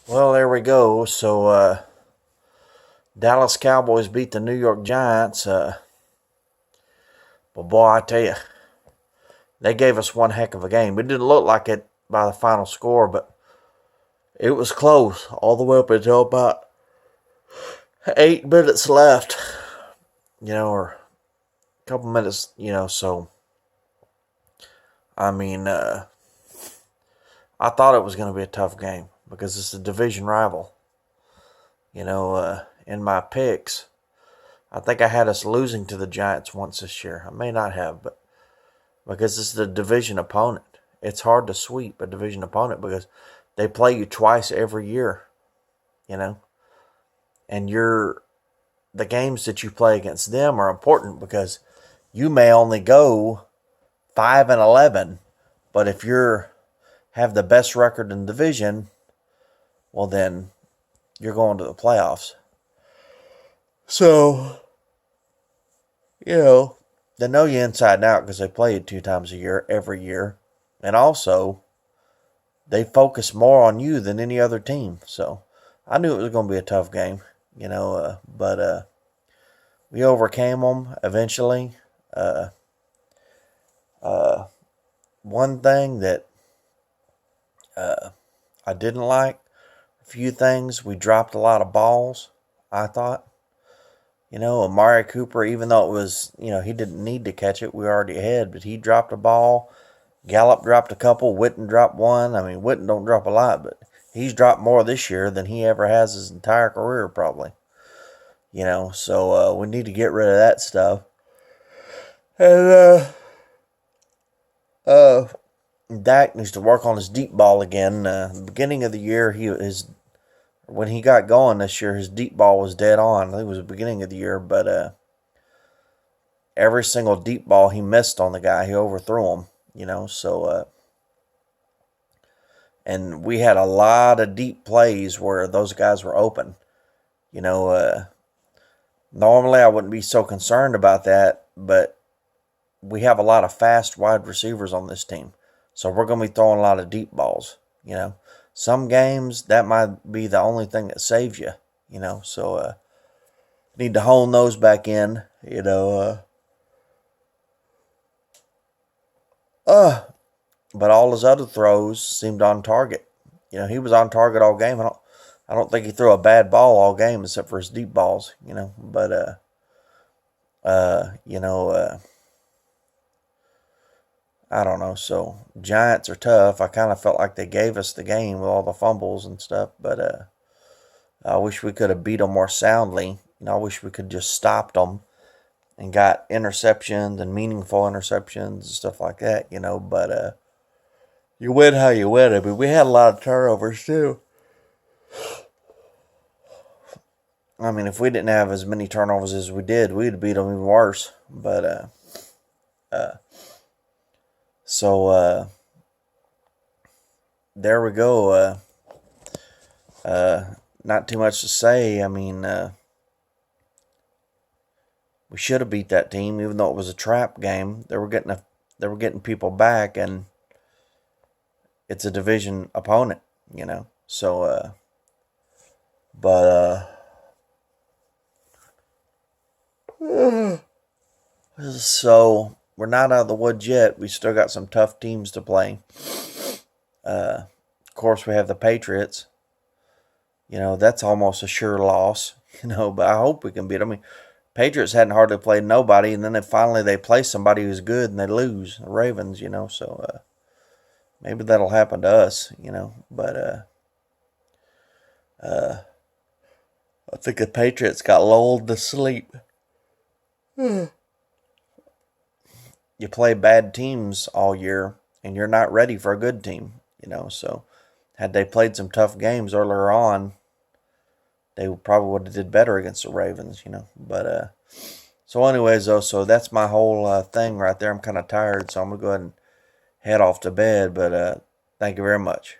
Well, there we go. So, Dallas Cowboys beat the New York Giants. But boy, I tell you, they gave us one heck of a game. It didn't look like it by the final score, but it was close all the way up until about 8 minutes left. Or a couple minutes. So I mean, I thought it was going to be a tough game because it's a division rival. In my picks, I think I had us losing to the Giants once this year. I may not have, but because it's the division opponent. It's hard to sweep a division opponent because they play you twice every year, and the games that you play against them are important because you may only go 5-11, but if you're have the best record in the division, well then you're going to the playoffs. So, they know you inside and out because they play you 2 times a year, every year. And also, they focus more on you than any other team. So, I knew it was going to be a tough game, but we overcame them eventually. One thing that I didn't like, a few things, we dropped a lot of balls, I thought. Amari Cooper, even though it was, he didn't need to catch it, we were already ahead, but he dropped a ball. Gallup dropped a couple. Witten dropped one. I mean, Witten don't drop a lot, but he's dropped more this year than he ever has his entire career, probably. So we need to get rid of that stuff. And Dak needs to work on his deep ball again. The beginning of the year, when he got going this year, his deep ball was dead on. I think it was the beginning of the year, but every single deep ball he missed on the guy, he overthrew him. So and we had a lot of deep plays where those guys were open. Normally I wouldn't be so concerned about that, but we have a lot of fast wide receivers on this team. So we're going to be throwing a lot of deep balls, Some games, that might be the only thing that saves you, So need to hone those back in, But all his other throws seemed on target. He was on target all game. I don't think he threw a bad ball all game except for his deep balls, But I don't know. So Giants are tough. I kind of felt like they gave us the game with all the fumbles and stuff, but I wish we could have beat them more soundly. I wish we could just stopped them and got interceptions and meaningful interceptions and stuff like that, But you win how you win. I mean, we had a lot of turnovers too. I mean, if we didn't have as many turnovers as we did, we'd beat them even worse. But so there we go. Not too much to say. I mean, we should have beat that team, even though it was a trap game. They were getting people back, and it's a division opponent, So, but so we're not out of the woods yet. We still got some tough teams to play. Of course, we have the Patriots. That's almost a sure loss. But I hope we can beat them. I mean, Patriots hadn't hardly played nobody, and then they play somebody who's good and they lose. The Ravens, So maybe that'll happen to us, But I think the Patriots got lulled to sleep. You play bad teams all year, and you're not ready for a good team, So had they played some tough games earlier on, they probably would have did better against the Ravens, But so anyways, though, so that's my whole thing right there. I'm kind of tired, so I'm going to go ahead and head off to bed. But thank you very much.